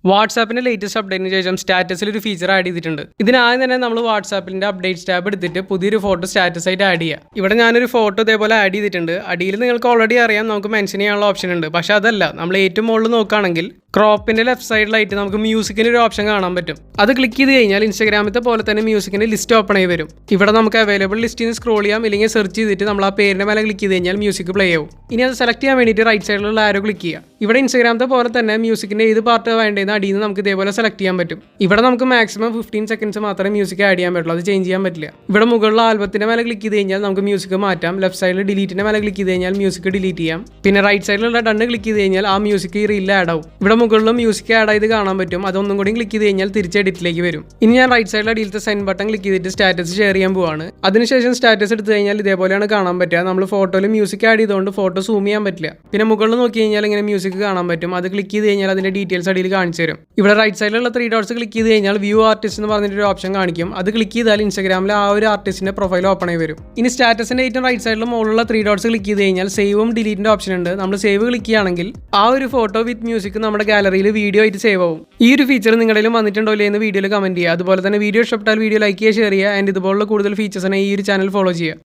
വാട്സാപ്പിന്റെ latest അപ്ഡേറ്റിന് ശേഷം സ്റ്റാറ്റസിൽ ഒരു feature add ചെയ്തിട്ടുണ്ട്. ഇതിനാദ്യം തന്നെ നമ്മൾ വാട്സാപ്പിന്റെ അപ്ഡേറ്റ്സ് ടാബ് എടുത്തിട്ട് പുതിയൊരു ഫോട്ടോ സ്റ്റാറ്റസ് ആയിട്ട് ആഡ് ചെയ്യുക. ഇവിടെ ഞാനൊരു ഫോട്ടോ ഇതേപോലെ ആഡ് ചെയ്തിട്ടുണ്ട്. അടിയിൽ നിങ്ങൾക്ക് ഓൾറെഡി അറിയാം നമുക്ക് മെൻഷൻ ചെയ്യാനുള്ള ഓപ്ഷൻ ഉണ്ട്. പക്ഷെ അതല്ല, നമ്മൾ ഏറ്റവും മുകളിൽ നോക്കുകയാണെങ്കിൽ ക്രോപ്പിന്റെ ലെഫ്റ്റ് സൈഡിലായിട്ട് നമുക്ക് മ്യൂസിക്കിന് ഒരു ഓപ്ഷൻ കാണാൻ പറ്റും. അത് ക്ലിക്ക് ചെയ്ത് കഴിഞ്ഞാൽ ഇൻസ്റ്റാഗ്രാമിലത്തെ പോലെ തന്നെ മ്യൂസിക്കിന്റെ ലിസ്റ്റ് ഓപ്പൺ ആയി വരും. ഇവിടെ നമുക്ക് അവൈലബിൾ ലിസ്റ്റിൽ നിന്ന് സ്ക്രോൾ ചെയ്യാം, ഇല്ലെങ്കിൽ സെർച്ച് ചെയ്തിട്ട് നമ്മൾ ആ പേരിന്റെ മേലെ ക്ലിക്ക് ചെയ്ത് കഴിഞ്ഞാൽ മ്യൂസിക് പ്ലേ ആവും. ഇനി അത് സെലക്ട് ചെയ്യാൻ വേണ്ടിയിട്ട് റൈറ്റ് സൈഡിലുള്ള ആരോ ക്ലിക്ക് ചെയ്യുക. ഇവിടെ ഇൻസ്റ്റാഗ്രാമത്തെ പോലെ തന്നെ മ്യൂസിക്കിന്റെ ഏത് പാർട്ട് വേണ്ടതെന്ന് അടിയിൽ നിന്ന് നമുക്ക് ഇതേപോലെ സെലക്ട് ചെയ്യാൻ പറ്റും. ഇവിടെ നമുക്ക് മാക്സിമം 15 സെക്കൻഡ്സ് മാത്രമേ മ്യൂസിക് ആഡ് ചെയ്യാൻ പറ്റുള്ളൂ, അത് ചേഞ്ച് ചെയ്യാൻ പറ്റില്ല. ഇവിടെ മുകളിലുള്ള ആൽബത്തിന്റെ മേലെ ക്ലിക്ക് ചെയ്ത് കഴിഞ്ഞാൽ നമുക്ക് മ്യൂസിക് മാറ്റാം. ലെഫ്റ്റ് സൈഡിൽ ഡിലീറ്റിന്റെ മേലെ ക്ലിക്ക് ചെയ്ത് കഴിഞ്ഞാൽ മ്യൂസിക് ഡിലീറ്റ് ചെയ്യാം. പിന്നെ റൈറ്റ് സൈഡിലുള്ള ഡണ്ണ് ക്ലിക്ക് ചെയ്ത് കഴിഞ്ഞാൽ ആ മ്യൂസിക് ഈ റീലിൽ ആഡ് ആവും. ഇവിടെ മുകളിലും മ്യൂസിക് ആഡ് ചെയ്ത് കാണാൻ പറ്റും. അതൊന്നും കൂടി ക്ലിക്ക് ചെയ്ത് കഴിഞ്ഞാൽ തിരിച്ച് എഡിറ്റിലേക്ക് വരും. ഇനി ഞാൻ റൈറ്റ് സൈഡിലെ അടിയിലത്തെ സെൻഡ് ബട്ടൺ ക്ലിക്ക് ചെയ്തിട്ട് സ്റ്റാറ്റസ് ഷെയർ ചെയ്യാൻ പോവാണ്. അതിനുശേഷം സ്റ്റാറ്റസ് എടുത്തു കഴിഞ്ഞാൽ ഇതേപോലെയാണ് കാണാൻ പറ്റുക. നമ്മൾ ഫോട്ടോയിൽ മ്യൂസിക് ആഡ് ചെയ്തുകൊണ്ട് ഫോട്ടോ സൂം ചെയ്യാൻ പറ്റില്ല. പിന്നെ മുകളിൽ നോക്കി കഴിഞ്ഞാൽ ഇങ്ങനെ മ്യൂസിക് കാണാൻ പറ്റും. അത് ക്ലിക്ക് ചെയ്ത് കഴിഞ്ഞാൽ അതിന്റെ ഡീറ്റെയിൽസ് അടിയിൽ കാണിച്ചു തരും. ഇവിടെ റൈറ്റ് സൈഡിലുള്ള 3 ഡോട്ട്സ് ക്ലിക്ക് ചെയ്ത് കഴിഞ്ഞാൽ വ്യൂ ആർട്ടിസ്റ്റ് എന്ന് പറഞ്ഞിട്ടൊരു ഓപ്ഷൻ കാണിക്കും. അത് ക്ലിക്ക് ചെയ്താൽ ഇൻസ്റ്റാഗ്രാമിൽ ആ ഒരു ആർട്ടിസ്റ്റിന്റെ പ്രൊഫൈൽ ഓപ്പൺ ആയി വരും. ഇനി സ്റ്റാറ്റസിന്റെ ഏറ്റവും റൈറ്റ് സൈഡിൽ മുകളിലുള്ള 3 ഡോട്ട്സ് ക്ലിക്ക് ചെയ്ത് കഴിഞ്ഞാൽ സേവും ഡിലീറ്റിന്റെ ഓപ്ഷൻ ഉണ്ട്. നമ്മൾ സേവ് ക്ലിക്ക് ചെയ്യുകയാണെങ്കിൽ ആ ഒരു ഫോട്ടോ വിത്ത് മ്യൂസിക് നമ്മുടെ ഗാലറിയിൽ വീഡിയോ ആയിട്ട് സേവ് ആവും. ഈ ഒരു ഫീച്ചർ നിങ്ങളിലും വന്നിട്ടുണ്ടോ ഇല്ലേ എന്ന് വീഡിയോയിൽ കമന്റ് ചെയ്യുക. അതുപോലെ തന്നെ വീഡിയോ ഇഷ്ടപ്പെട്ടാൽ വീഡിയോ ലൈക്ക് ചെയ്യുക, ഷെയർ ചെയ്യുക. ആൻഡ് ഇതുപോലുള്ള കൂടുതൽ ഫീച്ചേഴ്സിനെ ഈ ഒരു ചാനൽ ഫോളോ ചെയ്യുക.